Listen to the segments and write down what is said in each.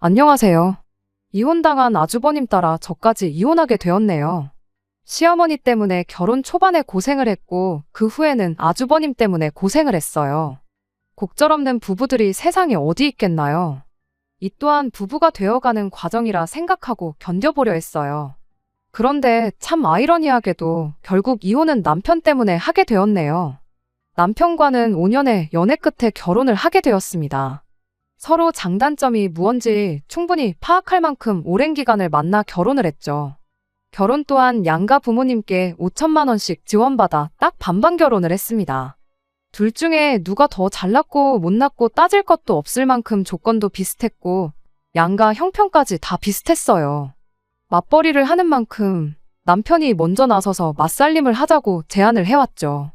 안녕하세요. 이혼당한 아주버님 따라 저까지 이혼하게 되었네요. 시어머니 때문에 결혼 초반에 고생을 했고 그 후에는 아주버님 때문에 고생을 했어요. 곡절없는 부부들이 세상에 어디 있겠나요? 이 또한 부부가 되어가는 과정이라 생각하고 견뎌보려 했어요. 그런데 참 아이러니하게도 결국 이혼은 남편 때문에 하게 되었네요. 남편과는 5년의 연애 끝에 결혼을 하게 되었습니다. 서로 장단점이 무언지 충분히 파악할 만큼 오랜 기간을 만나 결혼을 했죠. 결혼 또한 양가 부모님께 5천만 원씩 지원받아 딱 반반 결혼을 했습니다. 둘 중에 누가 더 잘났고 못났고 따질 것도 없을 만큼 조건도 비슷했고 양가 형편까지 다 비슷했어요. 맞벌이를 하는 만큼 남편이 먼저 나서서 맞살림을 하자고 제안을 해왔죠.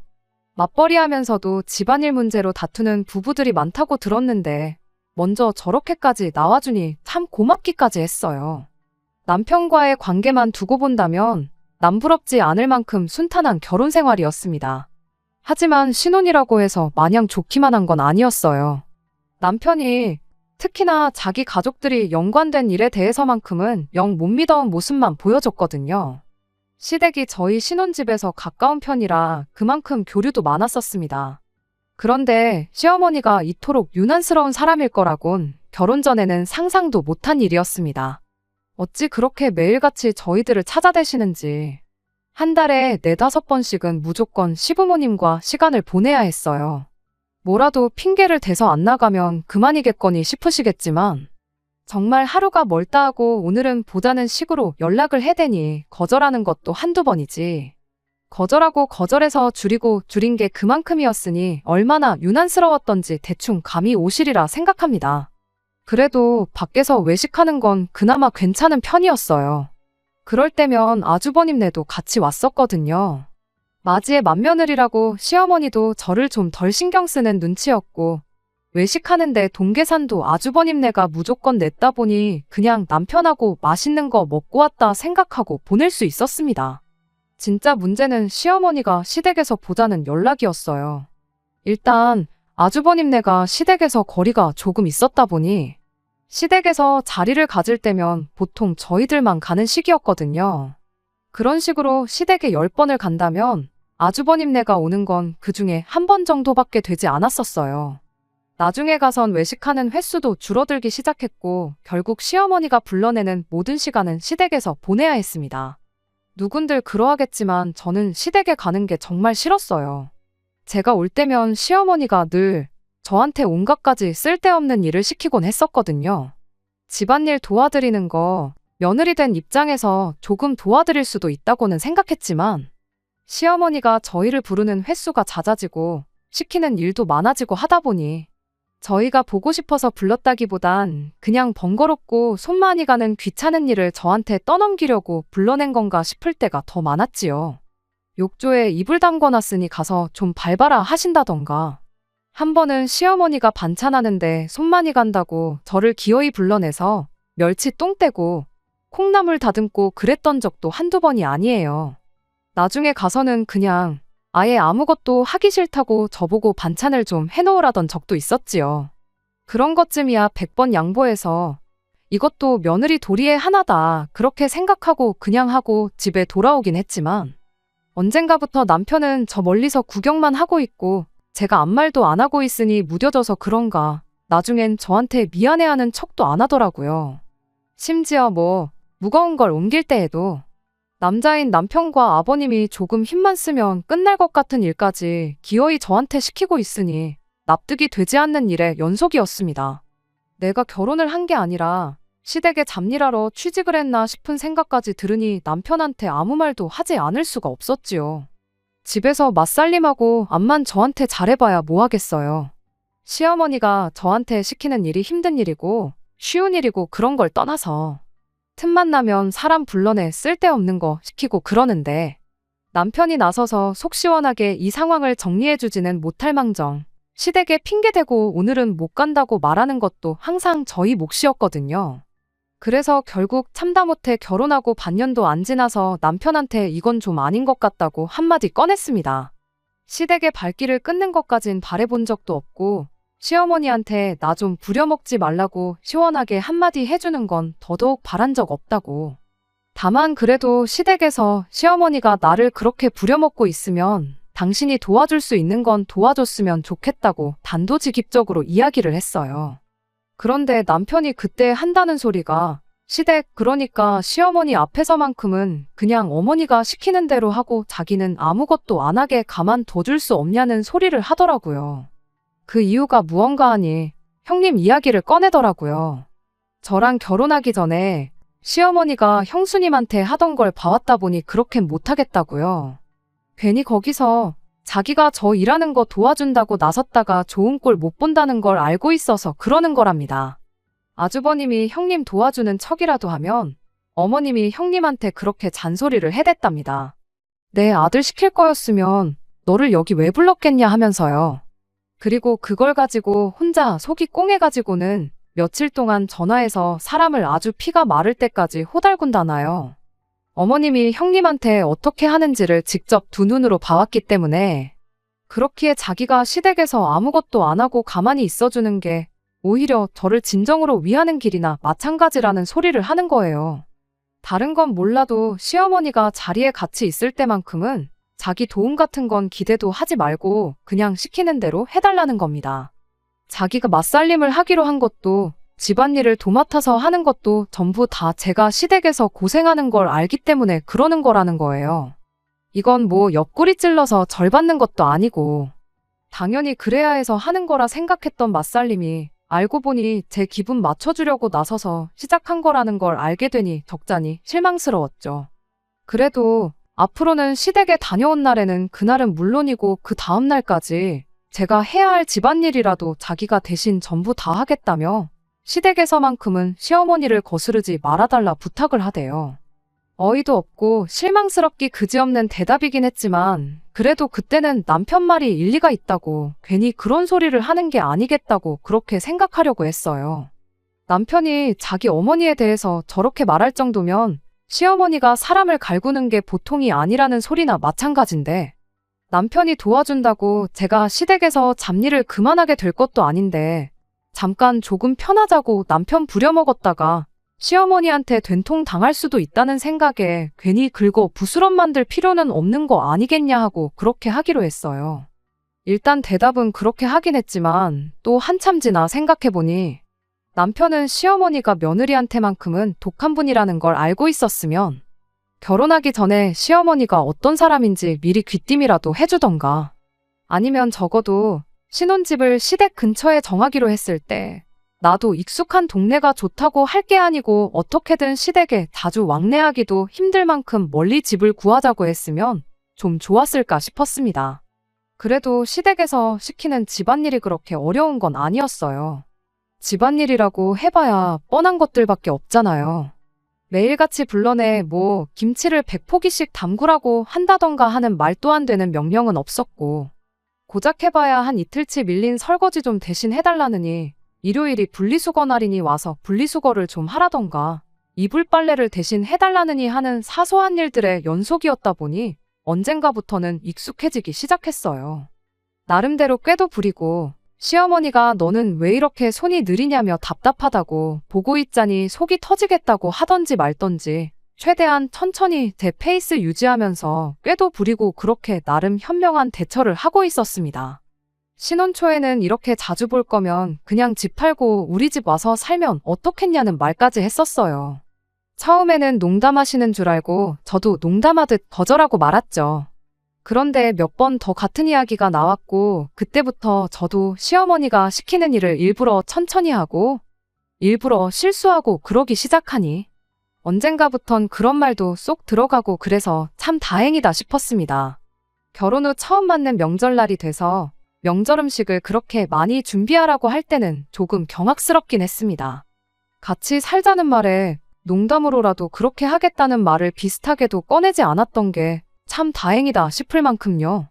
맞벌이 하면서도 집안일 문제로 다투는 부부들이 많다고 들었는데 먼저 저렇게까지 나와주니 참 고맙기까지 했어요. 남편과의 관계만 두고 본다면 남부럽지 않을 만큼 순탄한 결혼 생활이었습니다. 하지만 신혼이라고 해서 마냥 좋기만 한 건 아니었어요. 남편이 특히나 자기 가족들이 연관된 일에 대해서만큼은 영 못 믿어온 모습만 보여줬거든요. 시댁이 저희 신혼집에서 가까운 편이라 그만큼 교류도 많았었습니다. 그런데 시어머니가 이토록 유난스러운 사람일 거라곤 결혼 전에는 상상도 못한 일이었습니다. 어찌 그렇게 매일같이 저희들을 찾아대시는지. 한 달에 4~5번씩은 무조건 시부모님과 시간을 보내야 했어요. 뭐라도 핑계를 대서 안 나가면 그만이겠거니 싶으시겠지만 정말 하루가 멀다 하고 오늘은 보자는 식으로 연락을 해대니 거절하는 것도 한두 번이지. 거절하고 거절해서 줄이고 줄인 게 그만큼이었으니 얼마나 유난스러웠던지 대충 감이 오시리라 생각합니다. 그래도 밖에서 외식하는 건 그나마 괜찮은 편이었어요. 그럴 때면 아주버님네도 같이 왔었거든요. 맞이의 맏며느리라고 시어머니도 저를 좀 덜 신경 쓰는 눈치였고 외식하는데 돈 계산도 아주버님네가 무조건 냈다 보니 그냥 남편하고 맛있는 거 먹고 왔다 생각하고 보낼 수 있었습니다. 진짜 문제는 시어머니가 시댁에서 보자는 연락이었어요. 일단 아주버님네가 시댁에서 거리가 조금 있었다 보니 시댁에서 자리를 가질 때면 보통 저희들만 가는 시기였거든요. 그런 식으로 시댁에 10번을 간다면 아주버님네가 오는 건 그중에 1번 정도밖에 되지 않았었어요. 나중에 가선 외식하는 횟수도 줄어들기 시작했고 결국 시어머니가 불러내는 모든 시간은 시댁에서 보내야 했습니다. 누군들 그러하겠지만 저는 시댁에 가는 게 정말 싫었어요. 제가 올 때면 시어머니가 늘 저한테 온갖 가지 쓸데없는 일을 시키곤 했었거든요. 집안일 도와드리는 거 며느리 된 입장에서 조금 도와드릴 수도 있다고는 생각했지만 시어머니가 저희를 부르는 횟수가 잦아지고 시키는 일도 많아지고 하다 보니 저희가 보고 싶어서 불렀다기보단 그냥 번거롭고 손 많이 가는 귀찮은 일을 저한테 떠넘기려고 불러낸 건가 싶을 때가 더 많았지요. 욕조에 이불 담궈놨으니 가서 좀 밟아라 하신다던가. 한 번은 시어머니가 반찬하는데 손 많이 간다고 저를 기어이 불러내서 멸치 똥 떼고 콩나물 다듬고 그랬던 적도 한두 번이 아니에요. 나중에 가서는 그냥 아예 아무것도 하기 싫다고 저보고 반찬을 좀 해놓으라던 적도 있었지요. 그런 것쯤이야 100번 양보해서 이것도 며느리 도리의 하나다 그렇게 생각하고 그냥 하고 집에 돌아오긴 했지만 언젠가부터 남편은 저 멀리서 구경만 하고 있고 제가 아무 말도 안 하고 있으니 무뎌져서 그런가 나중엔 저한테 미안해하는 척도 안 하더라고요. 심지어 무거운 걸 옮길 때에도 남자인 남편과 아버님이 조금 힘만 쓰면 끝날 것 같은 일까지 기어이 저한테 시키고 있으니 납득이 되지 않는 일의 연속이었습니다. 내가 결혼을 한 게 아니라 시댁에 잡일하러 취직을 했나 싶은 생각까지 들으니 남편한테 아무 말도 하지 않을 수가 없었지요. 집에서 맞살림하고 암만 저한테 잘해봐야 뭐 하겠어요. 시어머니가 저한테 시키는 일이 힘든 일이고 쉬운 일이고 그런 걸 떠나서 틈만 나면 사람 불러내 쓸데없는 거 시키고 그러는데 남편이 나서서 속 시원하게 이 상황을 정리해주지는 못할 망정 시댁에 핑계대고 오늘은 못 간다고 말하는 것도 항상 저희 몫이었거든요. 그래서 결국 참다 못해 결혼하고 반년도 안 지나서 남편한테 이건 좀 아닌 것 같다고 한마디 꺼냈습니다. 시댁의 발길을 끊는 것까진 바래본 적도 없고 시어머니한테 나 좀 부려먹지 말라고 시원하게 한마디 해주는 건 더더욱 바란 적 없다고. 다만 그래도 시댁에서 시어머니가 나를 그렇게 부려먹고 있으면 당신이 도와줄 수 있는 건 도와줬으면 좋겠다고 단도직입적으로 이야기를 했어요. 그런데 남편이 그때 한다는 소리가 시댁, 그러니까 시어머니 앞에서만큼은 그냥 어머니가 시키는 대로 하고 자기는 아무것도 안 하게 가만둬줄 수 없냐는 소리를 하더라고요. 그 이유가 무언가 하니 형님 이야기를 꺼내더라고요. 저랑 결혼하기 전에 시어머니가 형수님한테 하던 걸 봐왔다 보니 그렇게 못하겠다고요. 괜히 거기서 자기가 저 일하는 거 도와준다고 나섰다가 좋은 꼴 못 본다는 걸 알고 있어서 그러는 거랍니다. 아주버님이 형님 도와주는 척이라도 하면 어머님이 형님한테 그렇게 잔소리를 해댔답니다. 내 아들 시킬 거였으면 너를 여기 왜 불렀겠냐 하면서요. 그리고 그걸 가지고 혼자 속이 꽁해가지고는 며칠 동안 전화해서 사람을 아주 피가 마를 때까지 호달군다나요. 어머님이 형님한테 어떻게 하는지를 직접 두 눈으로 봐왔기 때문에 그렇기에 자기가 시댁에서 아무것도 안 하고 가만히 있어주는 게 오히려 저를 진정으로 위하는 길이나 마찬가지라는 소리를 하는 거예요. 다른 건 몰라도 시어머니가 자리에 같이 있을 때만큼은 자기 도움 같은 건 기대도 하지 말고 그냥 시키는 대로 해달라는 겁니다. 자기가 맞살림을 하기로 한 것도 집안일을 도맡아서 하는 것도 전부 다 제가 시댁에서 고생하는 걸 알기 때문에 그러는 거라는 거예요. 이건 뭐 옆구리 찔러서 절 받는 것도 아니고 당연히 그래야 해서 하는 거라 생각했던 맞살림이 알고 보니 제 기분 맞춰주려고 나서서 시작한 거라는 걸 알게 되니 적잖이 실망스러웠죠. 그래도 앞으로는 시댁에 다녀온 날에는 그날은 물론이고 그 다음 날까지 제가 해야 할 집안일이라도 자기가 대신 전부 다 하겠다며 시댁에서만큼은 시어머니를 거스르지 말아달라 부탁을 하대요. 어이도 없고 실망스럽기 그지없는 대답이긴 했지만 그래도 그때는 남편 말이 일리가 있다고 괜히 그런 소리를 하는 게 아니겠다고 그렇게 생각하려고 했어요. 남편이 자기 어머니에 대해서 저렇게 말할 정도면 시어머니가 사람을 갈구는 게 보통이 아니라는 소리나 마찬가지인데 남편이 도와준다고 제가 시댁에서 잡일을 그만하게 될 것도 아닌데 잠깐 조금 편하자고 남편 부려먹었다가 시어머니한테 된통 당할 수도 있다는 생각에 괜히 긁어 부스럼 만들 필요는 없는 거 아니겠냐 하고 그렇게 하기로 했어요. 일단 대답은 그렇게 하긴 했지만 또 한참 지나 생각해보니 남편은 시어머니가 며느리한테만큼은 독한 분이라는 걸 알고 있었으면 결혼하기 전에 시어머니가 어떤 사람인지 미리 귀띔이라도 해주던가 아니면 적어도 신혼집을 시댁 근처에 정하기로 했을 때 나도 익숙한 동네가 좋다고 할 게 아니고 어떻게든 시댁에 자주 왕래하기도 힘들 만큼 멀리 집을 구하자고 했으면 좀 좋았을까 싶었습니다. 그래도 시댁에서 시키는 집안일이 그렇게 어려운 건 아니었어요. 집안일이라고 해봐야 뻔한 것들밖에 없잖아요. 매일같이 불러내 뭐 김치를 100포기씩 담그라고 한다던가 하는 말도 안 되는 명령은 없었고 고작 해봐야 한 이틀치 밀린 설거지 좀 대신 해달라느니 일요일이 분리수거 날이니 와서 분리수거를 좀 하라던가 이불 빨래를 대신 해달라느니 하는 사소한 일들의 연속이었다 보니 언젠가부터는 익숙해지기 시작했어요. 나름대로 꾀도 부리고 시어머니가 너는 왜 이렇게 손이 느리냐며 답답하다고 보고 있자니 속이 터지겠다고 하던지 말던지 최대한 천천히 제 페이스 유지하면서 꾀도 부리고 그렇게 나름 현명한 대처를 하고 있었습니다. 신혼 초에는 이렇게 자주 볼 거면 그냥 집 팔고 우리 집 와서 살면 어떻겠냐는 말까지 했었어요. 처음에는 농담하시는 줄 알고 저도 농담하듯 거절하고 말았죠. 그런데 몇 번 더 같은 이야기가 나왔고 그때부터 저도 시어머니가 시키는 일을 일부러 천천히 하고 일부러 실수하고 그러기 시작하니 언젠가부턴 그런 말도 쏙 들어가고 그래서 참 다행이다 싶었습니다. 결혼 후 처음 맞는 명절날이 돼서 명절 음식을 그렇게 많이 준비하라고 할 때는 조금 경악스럽긴 했습니다. 같이 살자는 말에 농담으로라도 그렇게 하겠다는 말을 비슷하게도 꺼내지 않았던 게 참 다행이다 싶을 만큼요.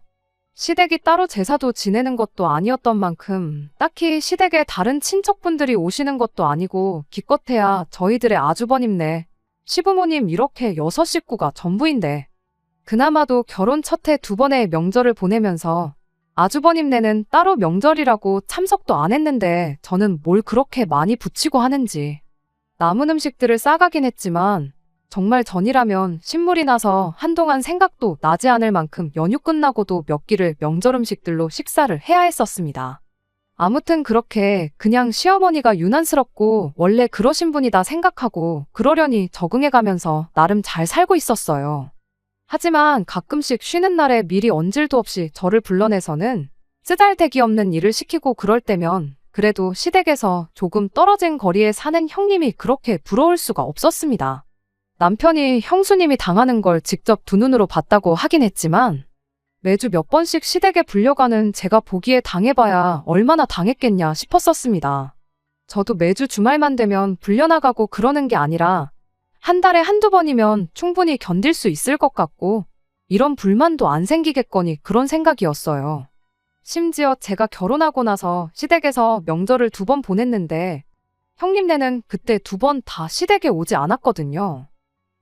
시댁이 따로 제사도 지내는 것도 아니었던 만큼 딱히 시댁에 다른 친척분들이 오시는 것도 아니고 기껏해야 저희들의 아주버님네, 시부모님 이렇게 6식구가 전부인데 그나마도 결혼 첫 해 2번의 명절을 보내면서 아주버님네는 따로 명절이라고 참석도 안 했는데 저는 뭘 그렇게 많이 부치고 하는지. 남은 음식들을 싸가긴 했지만 정말 전이라면 신물이 나서 한동안 생각도 나지 않을 만큼 연휴 끝나고도 몇 끼를 명절 음식들로 식사를 해야 했었습니다. 아무튼 그렇게 그냥 시어머니가 유난스럽고 원래 그러신 분이다 생각하고 그러려니 적응해가면서 나름 잘 살고 있었어요. 하지만 가끔씩 쉬는 날에 미리 언질도 없이 저를 불러내서는 쓰잘데기 없는 일을 시키고 그럴 때면 그래도 시댁에서 조금 떨어진 거리에 사는 형님이 그렇게 부러울 수가 없었습니다. 남편이 형수님이 당하는 걸 직접 두 눈으로 봤다고 하긴 했지만 매주 몇 번씩 시댁에 불려가는 제가 보기에 당해봐야 얼마나 당했겠냐 싶었었습니다. 저도 매주 주말만 되면 불려나가고 그러는 게 아니라 한 달에 한두 번이면 충분히 견딜 수 있을 것 같고 이런 불만도 안 생기겠거니 그런 생각이었어요. 심지어 제가 결혼하고 나서 시댁에서 명절을 2번 보냈는데 형님네는 그때 2번 다 시댁에 오지 않았거든요.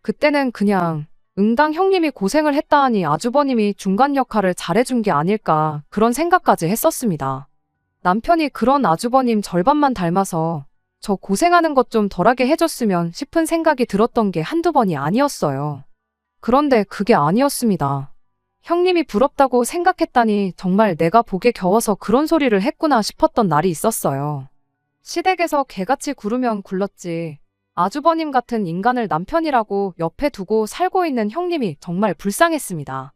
그때는 그냥 응당 형님이 고생을 했다 하니 아주버님이 중간 역할을 잘해준 게 아닐까 그런 생각까지 했었습니다. 남편이 그런 아주버님 절반만 닮아서 저 고생하는 것 좀 덜하게 해줬으면 싶은 생각이 들었던 게 한두 번이 아니었어요. 그런데 그게 아니었습니다. 형님이 부럽다고 생각했다니 정말 내가 복에 겨워서 그런 소리를 했구나 싶었던 날이 있었어요. 시댁에서 개같이 굴으면 굴렀지. 아주버님 같은 인간을 남편이라고 옆에 두고 살고 있는 형님이 정말 불쌍했습니다.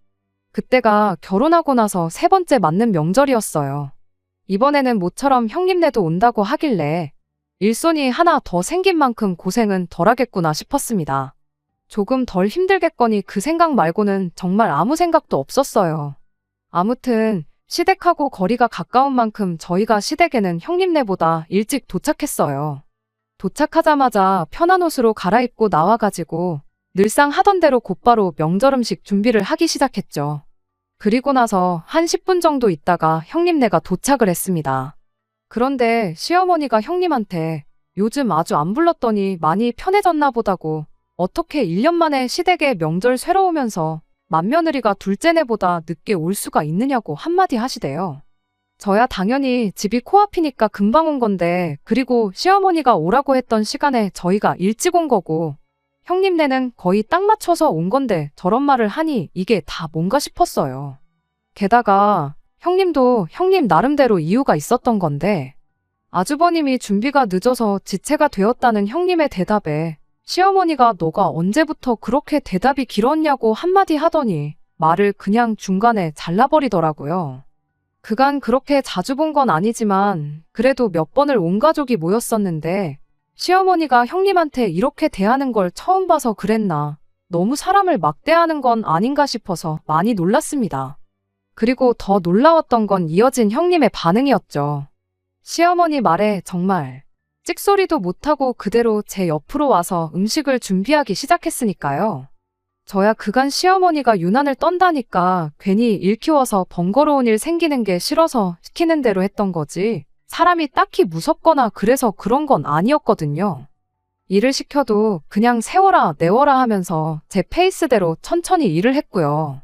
그때가 결혼하고 나서 3번째 맞는 명절이었어요. 이번에는 모처럼 형님네도 온다고 하길래 일손이 하나 더 생긴 만큼 고생은 덜하겠구나 싶었습니다. 조금 덜 힘들겠거니 그 생각 말고는 정말 아무 생각도 없었어요. 아무튼 시댁하고 거리가 가까운 만큼 저희가 시댁에는 형님네보다 일찍 도착했어요. 도착하자마자 편한 옷으로 갈아입고 나와가지고 늘상 하던 대로 곧바로 명절 음식 준비를 하기 시작했죠. 그리고 나서 한 10분 정도 있다가 형님네가 도착을 했습니다. 그런데 시어머니가 형님한테 요즘 아주 안 불렀더니 많이 편해졌나 보다고 어떻게 1년 만에 시댁에 명절 쇠러 오면서 맏며느리가 둘째네보다 늦게 올 수가 있느냐고 한마디 하시대요. 저야 당연히 집이 코앞이니까 금방 온 건데 그리고 시어머니가 오라고 했던 시간에 저희가 일찍 온 거고 형님네는 거의 딱 맞춰서 온 건데 저런 말을 하니 이게 다 뭔가 싶었어요. 게다가 형님도 형님 나름대로 이유가 있었던 건데 아주버님이 준비가 늦어서 지체가 되었다는 형님의 대답에 시어머니가 너가 언제부터 그렇게 대답이 길었냐고 한마디 하더니 말을 그냥 중간에 잘라버리더라고요. 그간 그렇게 자주 본 건 아니지만 그래도 몇 번을 온 가족이 모였었는데 시어머니가 형님한테 이렇게 대하는 걸 처음 봐서 그랬나 너무 사람을 막대하는 건 아닌가 싶어서 많이 놀랐습니다. 그리고 더 놀라웠던 건 이어진 형님의 반응이었죠. 시어머니 말에 정말 찍소리도 못하고 그대로 제 옆으로 와서 음식을 준비하기 시작했으니까요. 저야 그간 시어머니가 유난을 떤다니까 괜히 일 키워서 번거로운 일 생기는 게 싫어서 시키는 대로 했던 거지 사람이 딱히 무섭거나 그래서 그런 건 아니었거든요. 일을 시켜도 그냥 세워라 내워라 하면서 제 페이스대로 천천히 일을 했고요.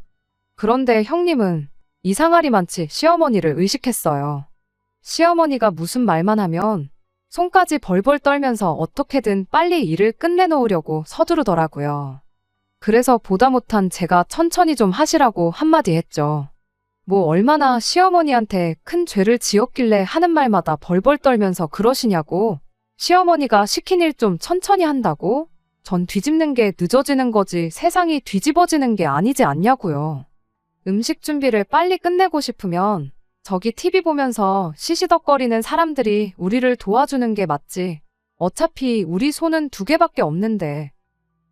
그런데 형님은 이상하리만치 시어머니를 의식했어요. 시어머니가 무슨 말만 하면 손까지 벌벌 떨면서 어떻게든 빨리 일을 끝내놓으려고 서두르더라고요. 그래서 보다 못한 제가 천천히 좀 하시라고 한마디 했죠. 뭐 얼마나 시어머니한테 큰 죄를 지었길래 하는 말마다 벌벌 떨면서 그러시냐고. 시어머니가 시킨 일 좀 천천히 한다고? 전 뒤집는 게 늦어지는 거지 세상이 뒤집어지는 게 아니지 않냐고요. 음식 준비를 빨리 끝내고 싶으면 저기 TV 보면서 시시덕거리는 사람들이 우리를 도와주는 게 맞지. 어차피 우리 손은 2개밖에 없는데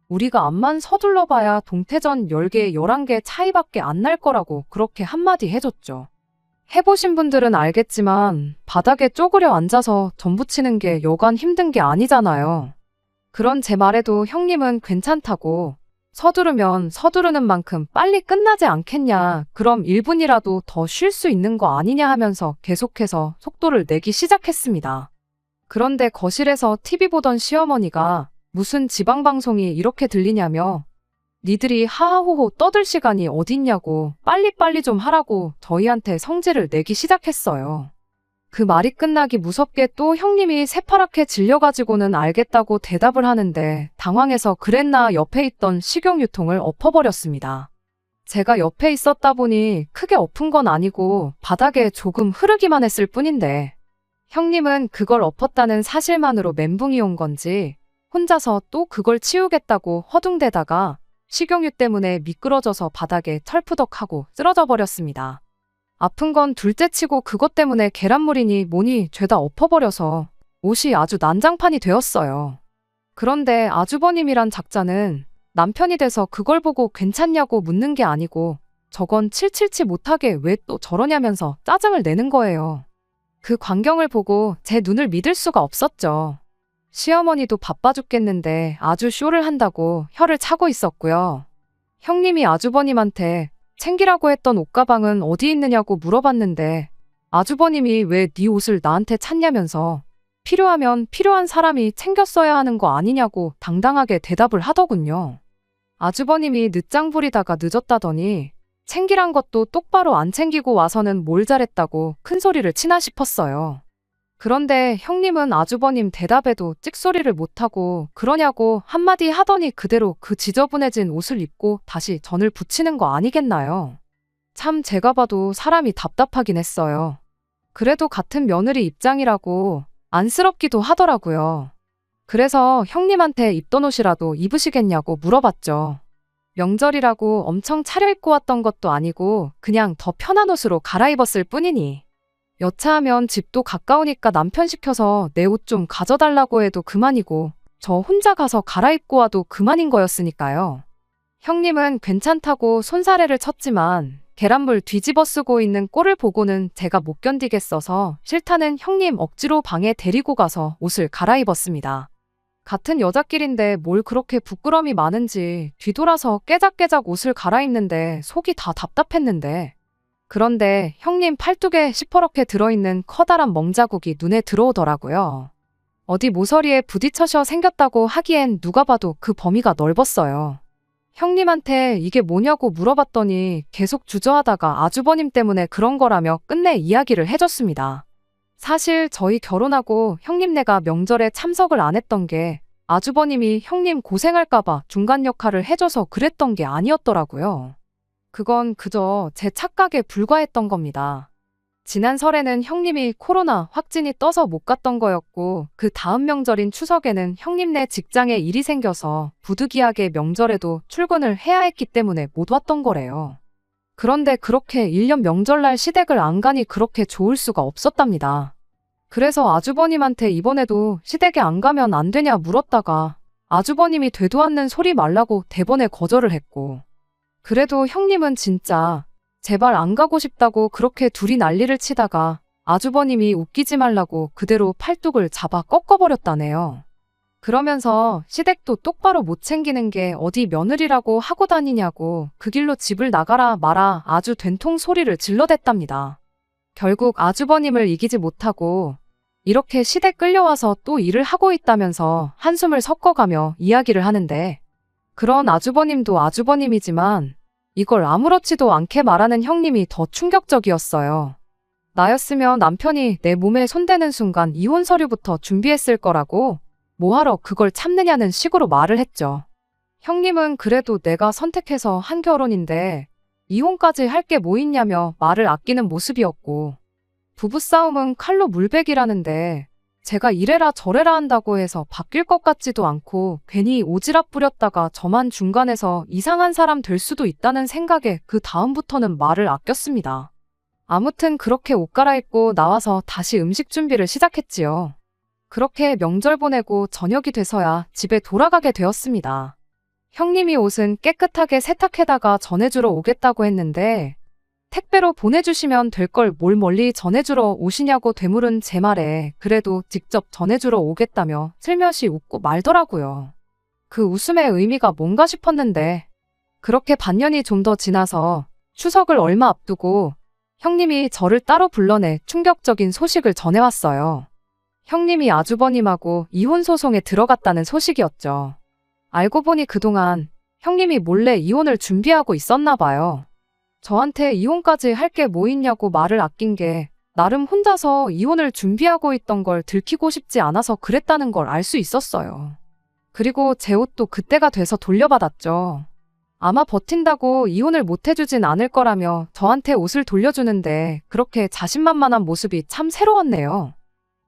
우리가 암만 서둘러 봐야 동태전 10개, 11개 차이밖에 안 날 거라고 그렇게 한마디 해줬죠. 해보신 분들은 알겠지만 바닥에 쪼그려 앉아서 전 부치는 게 여간 힘든 게 아니잖아요. 그런 제 말에도 형님은 괜찮다고 서두르면 서두르는 만큼 빨리 끝나지 않겠냐. 그럼 1분이라도 더 쉴 수 있는 거 아니냐 하면서 계속해서 속도를 내기 시작했습니다. 그런데 거실에서 TV 보던 시어머니가 무슨 지방방송이 이렇게 들리냐며 니들이 하하호호 떠들 시간이 어딨냐고 빨리빨리 좀 하라고 저희한테 성질을 내기 시작했어요. 그 말이 끝나기 무섭게 또 형님이 새파랗게 질려가지고는 알겠다고 대답을 하는데 당황해서 그랬나 옆에 있던 식용유통을 엎어버렸습니다. 제가 옆에 있었다 보니 크게 엎은 건 아니고 바닥에 조금 흐르기만 했을 뿐인데 형님은 그걸 엎었다는 사실만으로 멘붕이 온 건지 혼자서 또 그걸 치우겠다고 허둥대다가 식용유 때문에 미끄러져서 바닥에 털푸덕하고 쓰러져 버렸습니다. 아픈 건 둘째치고 그것 때문에 계란물이니 뭐니 죄다 엎어버려서 옷이 아주 난장판이 되었어요. 그런데 아주버님이란 작자는 남편이 돼서 그걸 보고 괜찮냐고 묻는 게 아니고 저건 칠칠치 못하게 왜 또 저러냐면서 짜증을 내는 거예요. 그 광경을 보고 제 눈을 믿을 수가 없었죠. 시어머니도 바빠 죽겠는데 아주 쇼를 한다고 혀를 차고 있었고요. 형님이 아주버님한테 챙기라고 했던 옷가방은 어디 있느냐고 물어봤는데 아주버님이 왜 네 옷을 나한테 찾냐면서 필요하면 필요한 사람이 챙겼어야 하는 거 아니냐고 당당하게 대답을 하더군요. 아주버님이 늦장 부리다가 늦었다더니 챙기란 것도 똑바로 안 챙기고 와서는 뭘 잘했다고 큰 소리를 치나 싶었어요. 그런데 형님은 아주버님 대답에도 찍소리를 못하고 그러냐고 한마디 하더니 그대로 그 지저분해진 옷을 입고 다시 전을 붙이는 거 아니겠나요? 참 제가 봐도 사람이 답답하긴 했어요. 그래도 같은 며느리 입장이라고 안쓰럽기도 하더라고요. 그래서 형님한테 입던 옷이라도 입으시겠냐고 물어봤죠. 명절이라고 엄청 차려입고 왔던 것도 아니고 그냥 더 편한 옷으로 갈아입었을 뿐이니. 여차하면 집도 가까우니까 남편 시켜서 내 옷 좀 가져달라고 해도 그만이고 저 혼자 가서 갈아입고 와도 그만인 거였으니까요. 형님은 괜찮다고 손사래를 쳤지만 계란물 뒤집어 쓰고 있는 꼴을 보고는 제가 못 견디겠어서 싫다는 형님 억지로 방에 데리고 가서 옷을 갈아입었습니다. 같은 여자끼리인데 뭘 그렇게 부끄럼이 많은지 뒤돌아서 깨작깨작 옷을 갈아입는데 속이 다 답답했는데 그런데 형님 팔뚝에 시퍼렇게 들어있는 커다란 멍자국이 눈에 들어오더라고요. 어디 모서리에 부딪혀서 생겼다고 하기엔 누가 봐도 그 범위가 넓었어요. 형님한테 이게 뭐냐고 물어봤더니 계속 주저하다가 아주버님 때문에 그런 거라며 끝내 이야기를 해줬습니다. 사실 저희 결혼하고 형님네가 명절에 참석을 안 했던 게 아주버님이 형님 고생할까봐 중간 역할을 해줘서 그랬던 게 아니었더라고요. 그건 그저 제 착각에 불과했던 겁니다. 지난 설에는 형님이 코로나 확진이 떠서 못 갔던 거였고 그 다음 명절인 추석에는 형님네 직장에 일이 생겨서 부득이하게 명절에도 출근을 해야 했기 때문에 못 왔던 거래요. 그런데 그렇게 1년 명절날 시댁을 안 가니 그렇게 좋을 수가 없었답니다. 그래서 아주버님한테 이번에도 시댁에 안 가면 안 되냐 물었다가 아주버님이 되도 않는 소리 말라고 대번에 거절을 했고 그래도 형님은 진짜 제발 안 가고 싶다고 그렇게 둘이 난리를 치다가 아주버님이 웃기지 말라고 그대로 팔뚝을 잡아 꺾어버렸다네요. 그러면서 시댁도 똑바로 못 챙기는 게 어디 며느리라고 하고 다니냐고 그 길로 집을 나가라 마라 아주 된통 소리를 질러댔답니다. 결국 아주버님을 이기지 못하고 이렇게 시댁 끌려와서 또 일을 하고 있다면서 한숨을 섞어가며 이야기를 하는데 그런 아주버님도 아주버님이지만 이걸 아무렇지도 않게 말하는 형님이 더 충격적이었어요. 나였으면 남편이 내 몸에 손대는 순간 이혼 서류부터 준비했을 거라고 뭐하러 그걸 참느냐는 식으로 말을 했죠. 형님은 그래도 내가 선택해서 한 결혼인데 이혼까지 할 게 뭐 있냐며 말을 아끼는 모습이었고 부부싸움은 칼로 물베기라는데 제가 이래라 저래라 한다고 해서 바뀔 것 같지도 않고 괜히 오지랖 부렸다가 저만 중간에서 이상한 사람 될 수도 있다는 생각에 그 다음부터는 말을 아꼈습니다. 아무튼 그렇게 옷 갈아입고 나와서 다시 음식 준비를 시작했지요. 그렇게 명절 보내고 저녁이 돼서야 집에 돌아가게 되었습니다. 형님이 옷은 깨끗하게 세탁해다가 전해주러 오겠다고 했는데 택배로 보내주시면 될 걸 뭘 멀리 전해주러 오시냐고 되물은 제 말에 그래도 직접 전해주러 오겠다며 슬며시 웃고 말더라고요. 그 웃음의 의미가 뭔가 싶었는데 그렇게 반년이 좀 더 지나서 추석을 얼마 앞두고 형님이 저를 따로 불러내 충격적인 소식을 전해왔어요. 형님이 아주버님하고 이혼 소송에 들어갔다는 소식이었죠. 알고 보니 그동안 형님이 몰래 이혼을 준비하고 있었나 봐요. 저한테 이혼까지 할 게 뭐 있냐고 말을 아낀 게 나름 혼자서 이혼을 준비하고 있던 걸 들키고 싶지 않아서 그랬다는 걸 알 수 있었어요. 그리고 제 옷도 그때가 돼서 돌려받았죠. 아마 버틴다고 이혼을 못 해주진 않을 거라며 저한테 옷을 돌려주는데 그렇게 자신만만한 모습이 참 새로웠네요.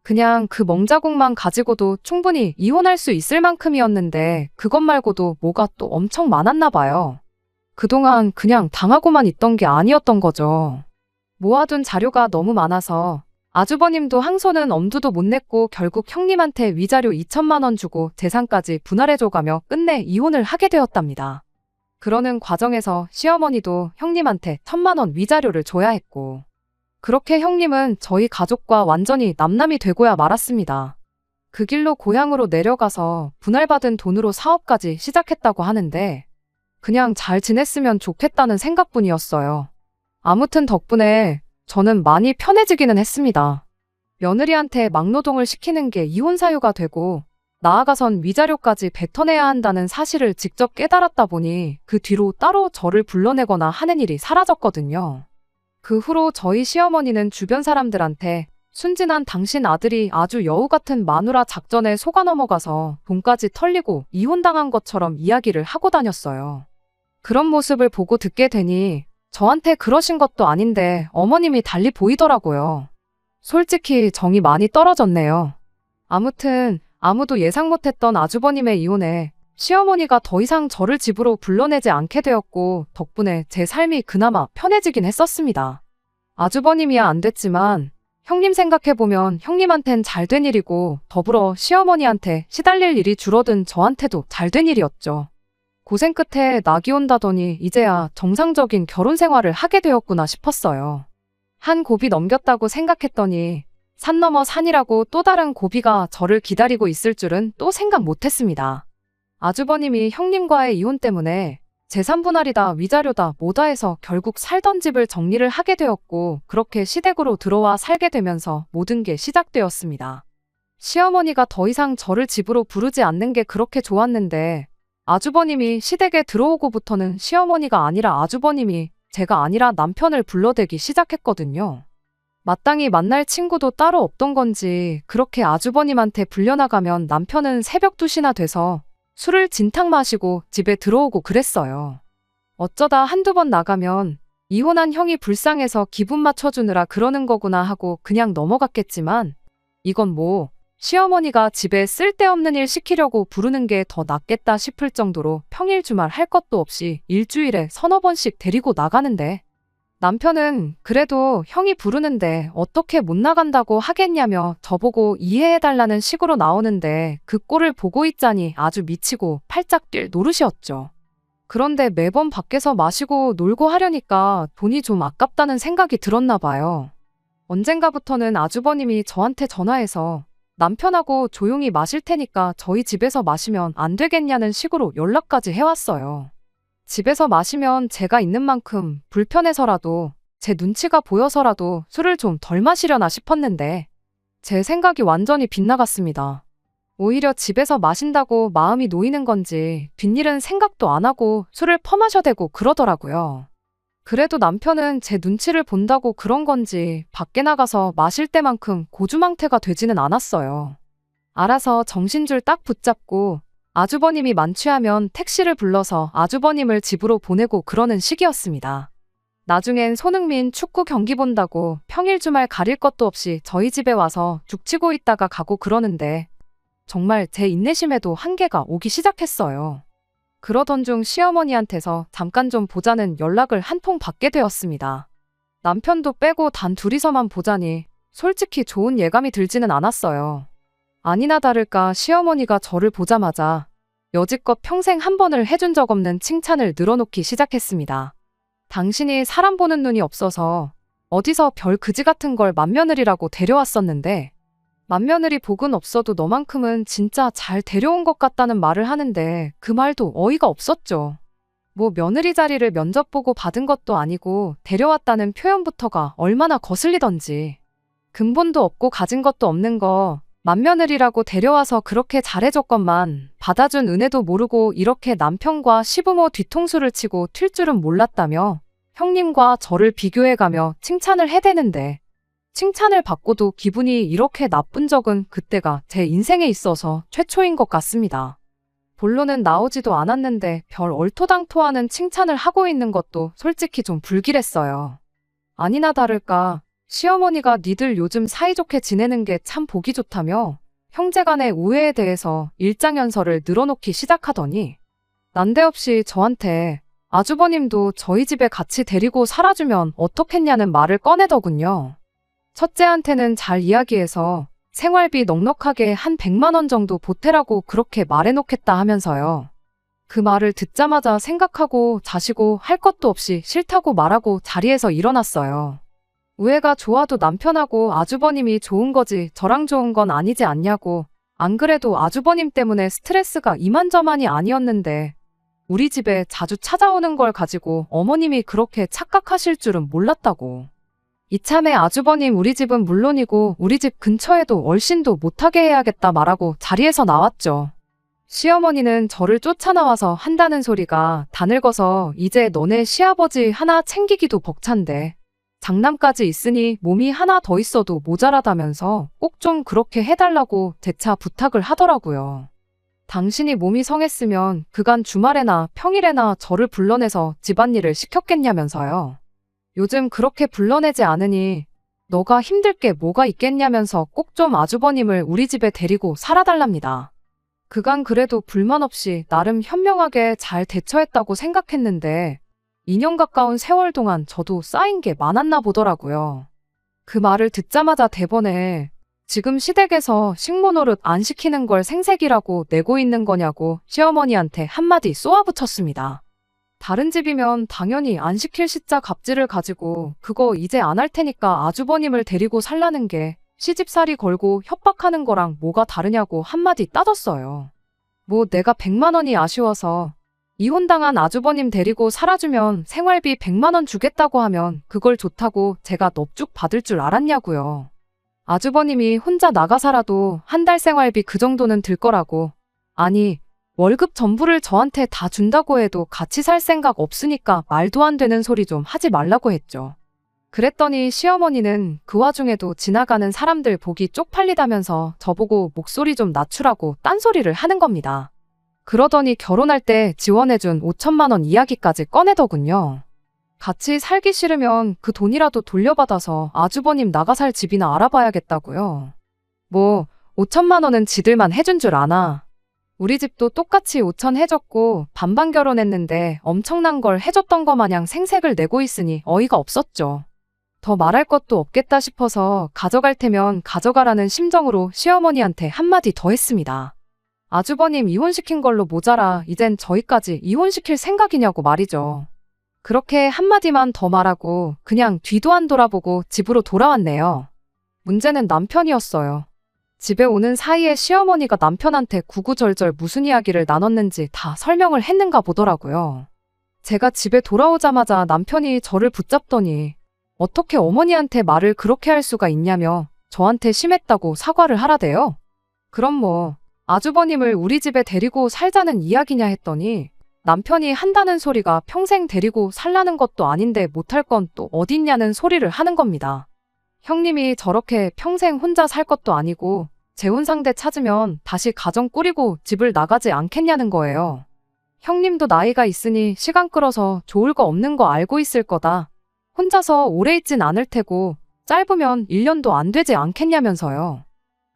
그냥 그 멍자국만 가지고도 충분히 이혼할 수 있을 만큼이었는데 그것 말고도 뭐가 또 엄청 많았나 봐요. 그동안 그냥 당하고만 있던 게 아니었던 거죠. 모아둔 자료가 너무 많아서 아주버님도 항소는 엄두도 못 냈고 결국 형님한테 위자료 2천만 원 주고 재산까지 분할해줘가며 끝내 이혼을 하게 되었답니다. 그러는 과정에서 시어머니도 형님한테 1,000만 원 위자료를 줘야 했고 그렇게 형님은 저희 가족과 완전히 남남이 되고야 말았습니다. 그 길로 고향으로 내려가서 분할받은 돈으로 사업까지 시작했다고 하는데 그냥 잘 지냈으면 좋겠다는 생각뿐이었어요. 아무튼 덕분에 저는 많이 편해지기는 했습니다. 며느리한테 막노동을 시키는 게 이혼 사유가 되고 나아가선 위자료까지 뱉어내야 한다는 사실을 직접 깨달았다 보니 그 뒤로 따로 저를 불러내거나 하는 일이 사라졌거든요. 그 후로 저희 시어머니는 주변 사람들한테 순진한 당신 아들이 아주 여우 같은 마누라 작전에 속아 넘어가서 돈까지 털리고 이혼당한 것처럼 이야기를 하고 다녔어요. 그런 모습을 보고 듣게 되니 저한테 그러신 것도 아닌데 어머님이 달리 보이더라고요. 솔직히 정이 많이 떨어졌네요. 아무튼 아무도 예상 못했던 아주버님의 이혼에 시어머니가 더 이상 저를 집으로 불러내지 않게 되었고 덕분에 제 삶이 그나마 편해지긴 했었습니다. 아주버님이야 안 됐지만 형님 생각해보면 형님한텐 잘된 일이고 더불어 시어머니한테 시달릴 일이 줄어든 저한테도 잘된 일이었죠. 고생 끝에 낙이 온다더니 이제야 정상적인 결혼 생활을 하게 되었구나 싶었어요. 한 고비 넘겼다고 생각했더니 산 넘어 산이라고 또 다른 고비가 저를 기다리고 있을 줄은 또 생각 못했습니다. 아주버님이 형님과의 이혼 때문에 재산 분할이다 위자료다 뭐다 해서 결국 살던 집을 정리를 하게 되었고 그렇게 시댁으로 들어와 살게 되면서 모든 게 시작되었습니다. 시어머니가 더 이상 저를 집으로 부르지 않는 게 그렇게 좋았는데 아주버님이 시댁에 들어오고부터는 시어머니가 아니라 아주버님이 제가 아니라 남편을 불러대기 시작했거든요. 마땅히 만날 친구도 따로 없던 건지 그렇게 아주버님한테 불려나가면 남편은 새벽 2시나 돼서 술을 진탕 마시고 집에 들어오고 그랬어요. 어쩌다 한두 번 나가면 이혼한 형이 불쌍해서 기분 맞춰주느라 그러는 거구나 하고 그냥 넘어갔겠지만 이건 뭐 시어머니가 집에 쓸데없는 일 시키려고 부르는 게 더 낫겠다 싶을 정도로 평일 주말 할 것도 없이 일주일에 서너 번씩 데리고 나가는데 남편은 그래도 형이 부르는데 어떻게 못 나간다고 하겠냐며 저보고 이해해달라는 식으로 나오는데 그 꼴을 보고 있자니 아주 미치고 팔짝 뛸 노릇이었죠. 그런데 매번 밖에서 마시고 놀고 하려니까 돈이 좀 아깝다는 생각이 들었나 봐요. 언젠가부터는 아주버님이 저한테 전화해서 남편하고 조용히 마실 테니까 저희 집에서 마시면 안 되겠냐는 식으로 연락까지 해왔어요. 집에서 마시면 제가 있는 만큼 불편해서라도 제 눈치가 보여서라도 술을 좀 덜 마시려나 싶었는데 제 생각이 완전히 빗나갔습니다. 오히려 집에서 마신다고 마음이 놓이는 건지 뒷일은 생각도 안 하고 술을 퍼마셔대고 그러더라고요. 그래도 남편은 제 눈치를 본다고 그런 건지 밖에 나가서 마실 때만큼 고주망태가 되지는 않았어요. 알아서 정신줄 딱 붙잡고 아주버님이 만취하면 택시를 불러서 아주버님을 집으로 보내고 그러는 시기였습니다. 나중엔 손흥민 축구 경기 본다고 평일 주말 가릴 것도 없이 저희 집에 와서 죽치고 있다가 가고 그러는데 정말 제 인내심에도 한계가 오기 시작했어요. 그러던 중 시어머니한테서 잠깐 좀 보자는 연락을 한 통 받게 되었습니다. 남편도 빼고 단 둘이서만 보자니 솔직히 좋은 예감이 들지는 않았어요. 아니나 다를까 시어머니가 저를 보자마자 여지껏 평생 한 번을 해준 적 없는 칭찬을 늘어놓기 시작했습니다. 당신이 사람 보는 눈이 없어서 어디서 별 그지 같은 걸 맏며느리라고 데려왔었는데 맏며느리 복은 없어도 너만큼은 진짜 잘 데려온 것 같다는 말을 하는데 그 말도 어이가 없었죠. 뭐 며느리 자리를 면접 보고 받은 것도 아니고 데려왔다는 표현부터가 얼마나 거슬리던지. 근본도 없고 가진 것도 없는 거 맏며느리라고 데려와서 그렇게 잘해줬건만 받아준 은혜도 모르고 이렇게 남편과 시부모 뒤통수를 치고 튈 줄은 몰랐다며 형님과 저를 비교해가며 칭찬을 해대는데 칭찬을 받고도 기분이 이렇게 나쁜 적은 그때가 제 인생에 있어서 최초인 것 같습니다. 본론은 나오지도 않았는데 별 얼토당토하는 칭찬을 하고 있는 것도 솔직히 좀 불길했어요. 아니나 다를까 시어머니가 니들 요즘 사이좋게 지내는 게 참 보기 좋다며 형제간의 우애에 대해서 일장연설을 늘어놓기 시작하더니 난데없이 저한테 아주버님도 저희 집에 같이 데리고 살아주면 어떻겠냐는 말을 꺼내더군요. 첫째한테는 잘 이야기해서 생활비 넉넉하게 한 100만 원 정도 보태라고 그렇게 말해놓겠다 하면서요. 그 말을 듣자마자 생각하고 자시고 할 것도 없이 싫다고 말하고 자리에서 일어났어요. 우애가 좋아도 남편하고 아주버님이 좋은 거지 저랑 좋은 건 아니지 않냐고. 안 그래도 아주버님 때문에 스트레스가 이만저만이 아니었는데 우리 집에 자주 찾아오는 걸 가지고 어머님이 그렇게 착각하실 줄은 몰랐다고. 이참에 아주버님 우리 집은 물론이고 우리 집 근처에도 얼씬도 못하게 해야겠다 말하고 자리에서 나왔죠. 시어머니는 저를 쫓아나와서 한다는 소리가 다 늙어서 이제 너네 시아버지 하나 챙기기도 벅찬데 장남까지 있으니 몸이 하나 더 있어도 모자라다면서 꼭 좀 그렇게 해달라고 재차 부탁을 하더라고요. 당신이 몸이 성했으면 그간 주말에나 평일에나 저를 불러내서 집안일을 시켰겠냐면서요. 요즘 그렇게 불러내지 않으니 너가 힘들 게 뭐가 있겠냐면서 꼭 좀 아주버님을 우리 집에 데리고 살아달랍니다. 그간 그래도 불만 없이 나름 현명하게 잘 대처했다고 생각했는데 2년 가까운 세월 동안 저도 쌓인 게 많았나 보더라고요. 그 말을 듣자마자 대번에 지금 시댁에서 식모노릇 안 시키는 걸 생색이라고 내고 있는 거냐고 시어머니한테 한마디 쏘아붙였습니다. 다른 집이면 당연히 안 시킬 시자 갑질을 가지고 그거 이제 안 할 테니까 아주버님을 데리고 살라는 게 시집살이 걸고 협박하는 거랑 뭐가 다르냐고 한마디 따졌어요. 뭐 내가 100만 원이 아쉬워서 이혼당한 아주버님 데리고 살아주면 생활비 100만 원 주겠다고 하면 그걸 좋다고 제가 넙죽 받을 줄 알았냐고요. 아주버님이 혼자 나가 살아도 한 달 생활비 그 정도는 들 거라고. 아니 월급 전부를 저한테 다 준다고 해도 같이 살 생각 없으니까 말도 안 되는 소리 좀 하지 말라고 했죠. 그랬더니 시어머니는 그 와중에도 지나가는 사람들 보기 쪽팔리다면서 저보고 목소리 좀 낮추라고 딴소리를 하는 겁니다. 그러더니 결혼할 때 지원해준 5천만 원 이야기까지 꺼내더군요. 같이 살기 싫으면 그 돈이라도 돌려받아서 아주버님 나가 살 집이나 알아봐야겠다고요. 뭐 5천만 원은 지들만 해준 줄 아나. 우리 집도 똑같이 5천 해줬고 반반 결혼했는데 엄청난 걸 해줬던 거 마냥 생색을 내고 있으니 어이가 없었죠. 더 말할 것도 없겠다 싶어서 가져갈 테면 가져가라는 심정으로 시어머니한테 한마디 더 했습니다. 아주버님 이혼시킨 걸로 모자라 이젠 저희까지 이혼시킬 생각이냐고 말이죠. 그렇게 한마디만 더 말하고 그냥 뒤도 안 돌아보고 집으로 돌아왔네요. 문제는 남편이었어요. 집에 오는 사이에 시어머니가 남편한테 구구절절 무슨 이야기를 나눴는지 다 설명을 했는가 보더라고요. 제가 집에 돌아오자마자 남편이 저를 붙잡더니 어떻게 어머니한테 말을 그렇게 할 수가 있냐며 저한테 심했다고 사과를 하라대요. 그럼 뭐 아주버님을 우리 집에 데리고 살자는 이야기냐 했더니 남편이 한다는 소리가 평생 데리고 살라는 것도 아닌데 못할 건 또 어딨냐는 소리를 하는 겁니다. 형님이 저렇게 평생 혼자 살 것도 아니고 재혼 상대 찾으면 다시 가정 꾸리고 집을 나가지 않겠냐는 거예요. 형님도 나이가 있으니 시간 끌어서 좋을 거 없는 거 알고 있을 거다. 혼자서 오래 있진 않을 테고 짧으면 1년도 안 되지 않겠냐면서요.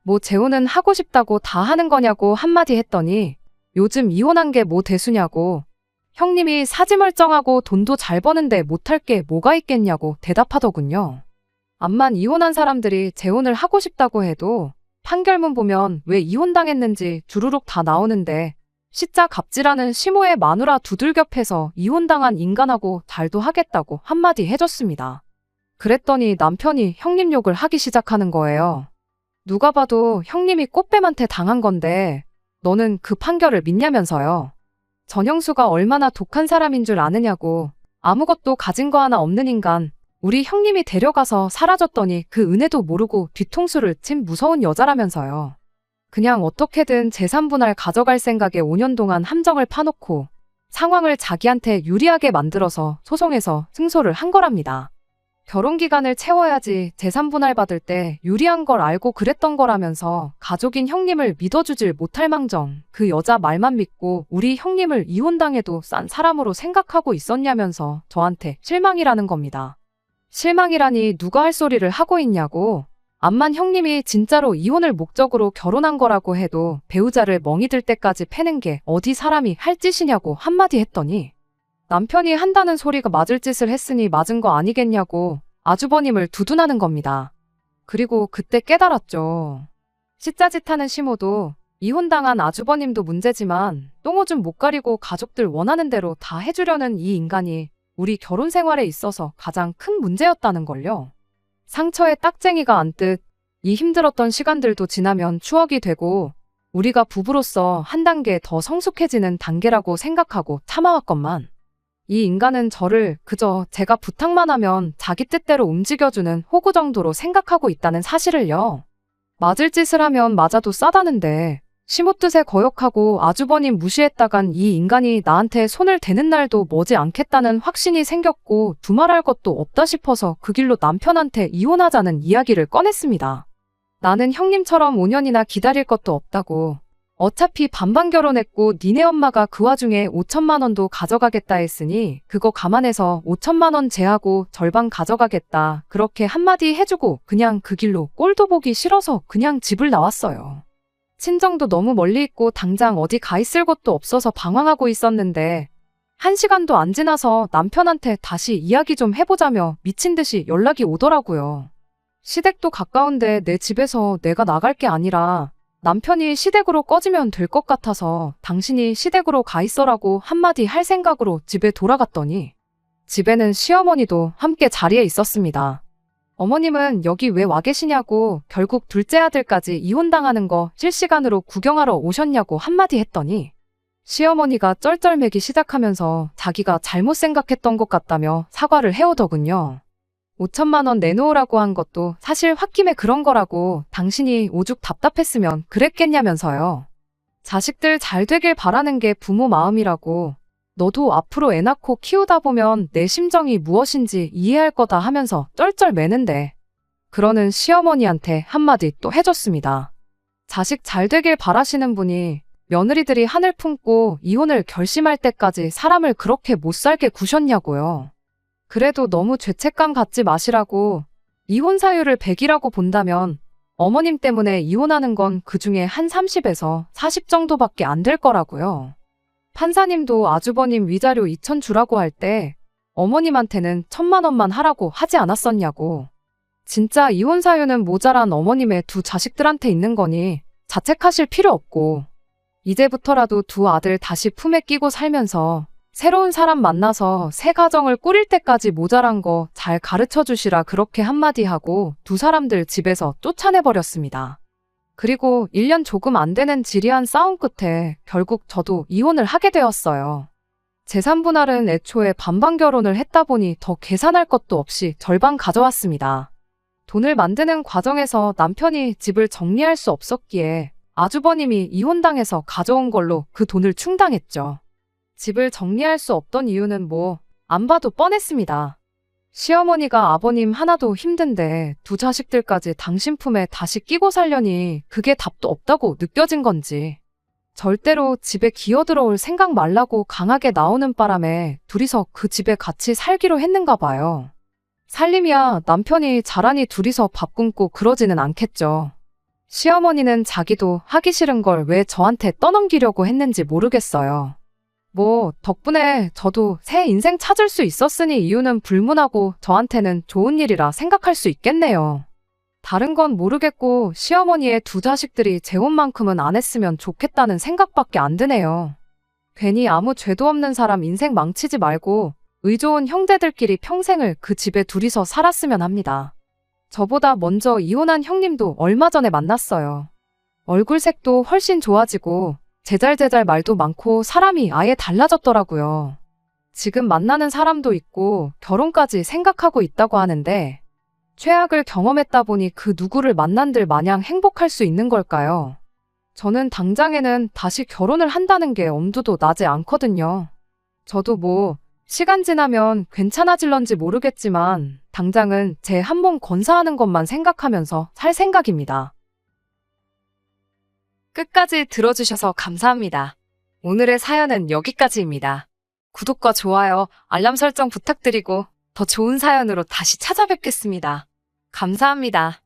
뭐 재혼은 하고 싶다고 다 하는 거냐고 한마디 했더니 요즘 이혼한 게 뭐 대수냐고. 형님이 사지 멀쩡하고 돈도 잘 버는데 못할 게 뭐가 있겠냐고 대답하더군요. 암만 이혼한 사람들이 재혼을 하고 싶다고 해도 판결문 보면 왜 이혼당했는지 주르륵 다 나오는데 시자 갑질하는 시모의 마누라 두들겨 패서 이혼당한 인간하고 잘도 하겠다고 한마디 해줬습니다. 그랬더니 남편이 형님 욕을 하기 시작하는 거예요. 누가 봐도 형님이 꽃뱀한테 당한 건데 너는 그 판결을 믿냐면서요. 전형수가 얼마나 독한 사람인 줄 아느냐고. 아무것도 가진 거 하나 없는 인간. 우리 형님이 데려가서 사라졌더니 그 은혜도 모르고 뒤통수를 친 무서운 여자라면서요. 그냥 어떻게든 재산 분할 가져갈 생각에 5년 동안 함정을 파놓고 상황을 자기한테 유리하게 만들어서 소송해서 승소를 한 거랍니다. 결혼 기간을 채워야지 재산 분할 받을 때 유리한 걸 알고 그랬던 거라면서 가족인 형님을 믿어주질 못할 망정 그 여자 말만 믿고 우리 형님을 이혼당해도 싼 사람으로 생각하고 있었냐면서 저한테 실망이라는 겁니다. 실망이라니 누가 할 소리를 하고 있냐고. 암만 형님이 진짜로 이혼을 목적으로 결혼한 거라고 해도 배우자를 멍이 들 때까지 패는 게 어디 사람이 할 짓이냐고 한마디 했더니 남편이 한다는 소리가 맞을 짓을 했으니 맞은 거 아니겠냐고 아주버님을 두둔하는 겁니다. 그리고 그때 깨달았죠. 시짜짓하는 시모도 이혼당한 아주버님도 문제지만 똥오줌 못 가리고 가족들 원하는 대로 다 해주려는 이 인간이 우리 결혼 생활에 있어서 가장 큰 문제였다는 걸요. 상처에 딱쟁이가 안듯 이 힘들었던 시간들도 지나면 추억이 되고 우리가 부부로서 한 단계 더 성숙해지는 단계라고 생각하고 참아왔건만 이 인간은 저를 그저 제가 부탁만 하면 자기 뜻대로 움직여주는 호구 정도로 생각하고 있다는 사실을요. 맞을 짓을 하면 맞아도 싸다는데 시모뜻에 거역하고 아주버님 무시했다간 이 인간이 나한테 손을 대는 날도 머지 않겠다는 확신이 생겼고 두말할 것도 없다 싶어서 그 길로 남편한테 이혼하자는 이야기를 꺼냈습니다. 나는 형님처럼 5년이나 기다릴 것도 없다고. 어차피 반반 결혼했고 니네 엄마가 그 와중에 5천만 원도 가져가겠다 했으니 그거 감안해서 5천만 원 제하고 절반 가져가겠다. 그렇게 한마디 해주고 그냥 그 길로 꼴도 보기 싫어서 그냥 집을 나왔어요. 친정도 너무 멀리 있고 당장 어디 가 있을 곳도 없어서 방황하고 있었는데 1시간도 안 지나서 남편한테 다시 이야기 좀 해보자며 미친 듯이 연락이 오더라고요. 시댁도 가까운데 내 집에서 내가 나갈 게 아니라 남편이 시댁으로 꺼지면 될 것 같아서 당신이 시댁으로 가 있어라고 한마디 할 생각으로 집에 돌아갔더니 집에는 시어머니도 함께 자리에 있었습니다. 어머님은 여기 왜 와 계시냐고 결국 둘째 아들까지 이혼당하는 거 실시간으로 구경하러 오셨냐고 한마디 했더니 시어머니가 쩔쩔매기 시작하면서 자기가 잘못 생각했던 것 같다며 사과를 해오더군요. 5천만 원 내놓으라고 한 것도 사실 홧김에 그런 거라고 당신이 오죽 답답했으면 그랬겠냐면서요. 자식들 잘 되길 바라는 게 부모 마음이라고 너도 앞으로 애 낳고 키우다 보면 내 심정이 무엇인지 이해할 거다 하면서 쩔쩔매는데 그러는 시어머니한테 한마디 또 해줬습니다. 자식 잘 되길 바라시는 분이 며느리들이 한을 품고 이혼을 결심할 때까지 사람을 그렇게 못 살게 구셨냐고요. 그래도 너무 죄책감 갖지 마시라고. 이혼 사유를 100이라고 본다면 어머님 때문에 이혼하는 건 그중에 한 30에서 40 정도밖에 안 될 거라고요. 판사님도 아주버님 위자료 2천 주라고 할 때 어머님한테는 1,000만 원만 하라고 하지 않았었냐고. 진짜 이혼 사유는 모자란 어머님의 두 자식들한테 있는 거니 자책하실 필요 없고 이제부터라도 두 아들 다시 품에 끼고 살면서 새로운 사람 만나서 새 가정을 꾸릴 때까지 모자란 거 잘 가르쳐 주시라 그렇게 한마디 하고 두 사람들 집에서 쫓아내버렸습니다. 그리고 1년 조금 안 되는 지리한 싸움 끝에 결국 저도 이혼을 하게 되었어요. 재산 분할은 애초에 반반 결혼을 했다 보니 더 계산할 것도 없이 절반 가져왔습니다. 돈을 만드는 과정에서 남편이 집을 정리할 수 없었기에 아주버님이 이혼당해서 가져온 걸로 그 돈을 충당했죠. 집을 정리할 수 없던 이유는 안 봐도 뻔했습니다. 시어머니가 아버님 하나도 힘든데 두 자식들까지 당신 품에 다시 끼고 살려니 그게 답도 없다고 느껴진 건지. 절대로 집에 기어들어올 생각 말라고 강하게 나오는 바람에 둘이서 그 집에 같이 살기로 했는가 봐요. 살림이야 남편이 자라니 둘이서 밥 굶고 그러지는 않겠죠. 시어머니는 자기도 하기 싫은 걸 왜 저한테 떠넘기려고 했는지 모르겠어요. 덕분에 저도 새 인생 찾을 수 있었으니 이유는 불문하고 저한테는 좋은 일이라 생각할 수 있겠네요. 다른 건 모르겠고 시어머니의 두 자식들이 재혼만큼은 안 했으면 좋겠다는 생각밖에 안 드네요. 괜히 아무 죄도 없는 사람 인생 망치지 말고 의좋은 형제들끼리 평생을 그 집에 둘이서 살았으면 합니다. 저보다 먼저 이혼한 형님도 얼마 전에 만났어요. 얼굴색도 훨씬 좋아지고 제잘제잘 말도 많고 사람이 아예 달라졌더라고요. 지금 만나는 사람도 있고 결혼까지 생각하고 있다고 하는데 최악을 경험했다 보니 그 누구를 만난들 마냥 행복할 수 있는 걸까요? 저는 당장에는 다시 결혼을 한다는 게 엄두도 나지 않거든요. 저도 뭐 시간 지나면 괜찮아질런지 모르겠지만 당장은 제 한 몸 건사하는 것만 생각하면서 살 생각입니다. 끝까지 들어주셔서 감사합니다. 오늘의 사연은 여기까지입니다. 구독과 좋아요, 알람 설정 부탁드리고 더 좋은 사연으로 다시 찾아뵙겠습니다. 감사합니다.